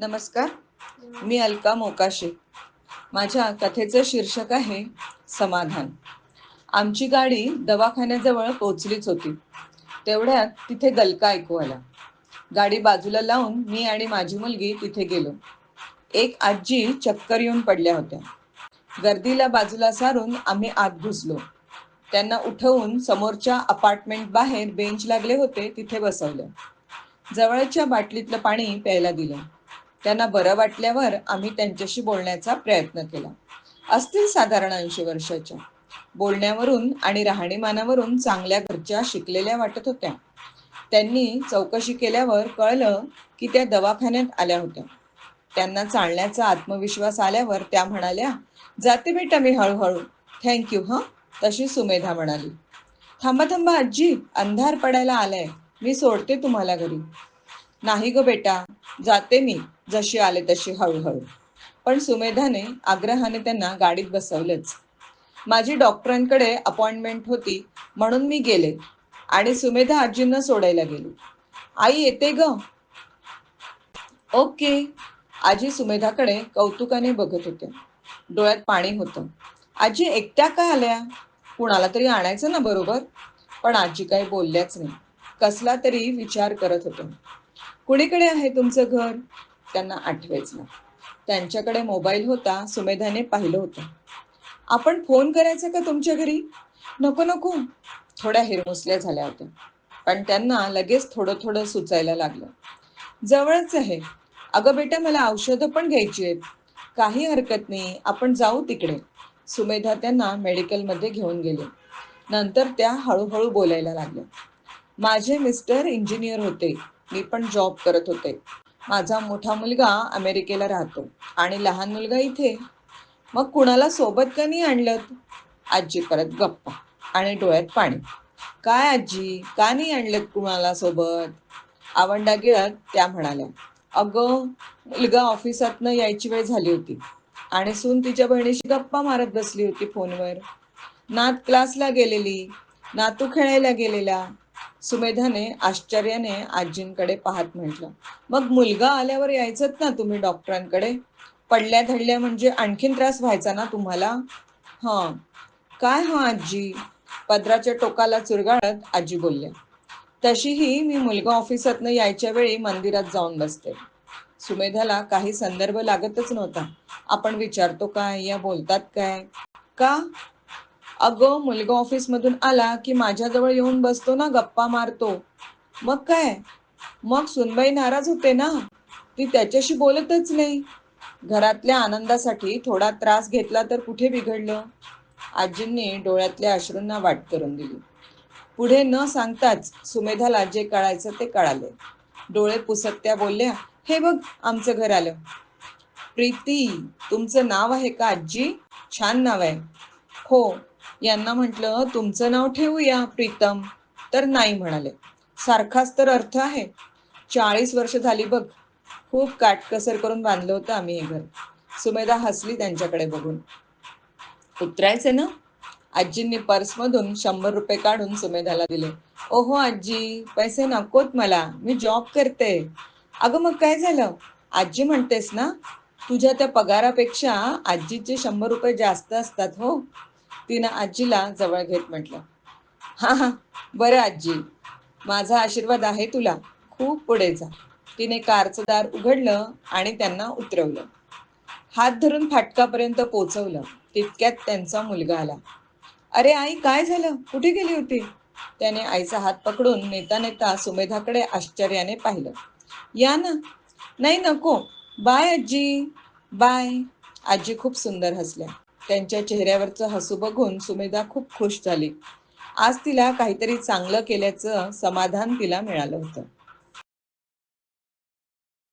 नमस्कार. मी अलका मोकाशी. माझ्या कथेचं शीर्षक आहे समाधान. आमची गाडी दवाखान्याजवळ पोचलीच होती. तेवढ्यात तिथे गलका ऐकू आला. गाडी बाजूला लावून मी आणि माझी मुलगी तिथे गेलो. एक आजी चक्कर येऊन पडल्या होत्या. गर्दीला बाजूला सारून आम्ही आत घुसलो. त्यांना उठवून समोरच्या अपार्टमेंट बाहेर बेंच लागले होते तिथे बसवलं. जवळच्या बाटलीतलं पाणी प्यायला दिलं. त्यांना बरं वाटल्यावर आम्ही त्यांच्याशी बोलण्याचा प्रयत्न केला. असतील साधारण 80 वर्षाच्या. बोलण्यावरून आणि राहणीमानावरून चांगल्या घरच्या शिकलेल्या वाटत होत्या. त्यांनी चौकशी केल्यावर कळलं की त्या दवाखान्यात आल्या होत्या. त्यांना चालण्याचा आत्मविश्वास आल्यावर त्या म्हणाल्या, "जाते बेटा मी हळूहळू. थँक्यू हं." तशी सुमेधा म्हणाली, "थांबा थांबा आजी, अंधार पडायला आलाय. मी सोडते तुम्हाला घरी." "नाही ग बेटा, जाते मी, जशी आले तशी हळूहळू." पण सुमेधाने आग्रहाने त्यांना गाडीत बसवलंच. माझी डॉक्टरांकडे अपॉइंटमेंट होती म्हणून मी गेले आणि सुमेधा आजींना सोडायला गेली. "आई येते ग." "ओके." आजी सुमेधाकडे कौतुकाने बघत होत्या. डोळ्यात पाणी होतं. "आजी एकट्या का आल्या? कुणाला तरी आणायचं ना बरोबर." पण आजी काही बोलल्याच नाही. कसला तरी विचार करत होत्या. "कुणीकडे आहे तुमचं घर?" त्यांना आठवेच ना. त्यांच्याकडे मोबाईल होता. सुमेधाने पाहिलं होतं. "आपण फोन करायचा का तुमच्या घरी?" "नको नको." थोड्या हिरमुसल्या झाल्या होत्या. पण त्यांना लगेच थोडं थोडं सुचायला लागलं. "जवळच आहे." "अगं बेटा, मला औषधं पण घ्यायची आहेत." "काही हरकत नाही, आपण जाऊ तिकडे." सुमेधा त्यांना मेडिकलमध्ये घेऊन गेले. नंतर त्या हळूहळू बोलायला लागल्या. "माझे मिस्टर इंजिनियर होते. मी पण जॉब करत होते. माझा मोठा मुलगा अमेरिकेला राहतो आणि लहान मुलगा इथे." "मग कुणाला सोबत का नाही आणलं?" आजी परत गप्पा आणि डोळ्यात पाणी. "काय आजी, का नाही आणलं कुणाला सोबत?" आवंडा गिळत त्या म्हणाल्या, "अगं, मुलगा ऑफिसातनं यायची वेळ झाली होती आणि सून तिच्या बहिणीशी गप्पा मारत बसली होती फोनवर. नात क्लासला गेलेली, नातू खेळायला गेलेला." सुमेधाने आश्चर्याने आजींकडे पाहत म्हटलं, "मग मुलगा आल्यावर यायचंत ना तुम्ही डॉक्टरांकडे? पडल्या धडल्या म्हणजे आणखीन त्रास व्हायचा ना तुम्हाला." "हं." "काय हं आजी?" पदराच्या टोकाला चुरगाळत आजी बोलल्या. "तशीही मी मुलगा ऑफिसातनं यायच्या वेळी मंदिरात जाऊन बसते." सुमेधाला काही संदर्भ लागतच नव्हता. "आपण विचारतो काय, या बोलतात काय?" "का?" "अगं, मुलगा ऑफिसमधून आला की माझ्याजवळ येऊन बसतो ना, गप्पा मारतो." "मग काय?" "मग सुनबाई नाराज होते ना. ती त्याच्याशी बोलतच नाही." "घरातल्या आनंदासाठी थोडा त्रास घेतला तर कुठे बिघडलं?" आजींनी डोळ्यातल्या अश्रूंना वाट करून दिली. पुढे न सांगताच सुमेधाला जे कळायचं ते कळाले. डोळे पुसत त्या बोलल्या, "हे बघ, आमचं घर आलं." "प्रीती, तुमचं नाव आहे का आजी? छान नाव आहे." "हो." यांना म्हटलं, "तुमचं नाव ठेवूया प्रीतम." तर नाही म्हणाले. "सारखाच तर अर्थ आहे." 40 वर्ष झाली बघ. खूप काटकसर करून बांधलं होतं आम्ही हे घर." सुमेधा हसली त्यांच्याकडे बघून. "उतरायचे ना?" आजींनी पर्समधून 100 रुपये काढून सुमेधाला दिले. "ओहो आजी, पैसे नकोत मला. मी जॉब करते." "अगं मग काय झालं? आजी म्हणतेस ना? तुझ्या त्या पगारापेक्षा आजीचे 100 रुपये जास्त असतात हो." तिनं आजीला जवळ घेत म्हटलं. "हा हा, बरं आजी. माझा आशीर्वाद आहे तुला. खूप पुढे जा." तिने कारचं दार उघडलं आणि त्यांना उतरवलं. हात धरून फाटकापर्यंत पोचवलं. तितक्यात त्यांचा मुलगा आला. "अरे आई, काय झालं? कुठे गेली होती?" त्याने आईचा हात पकडून नेता नेता सुमेधाकडे आश्चर्याने पाहिलं. "या ना." "नाही नको. बाय आजी." "बाय." आजी खूप सुंदर हसल्या. त्यांच्या चेहऱ्यावरचं हसू बघून सुमेधा खूप खुश झाली. आज तिला काहीतरी चांगलं केल्याचं समाधान तिला मिळालं होतं.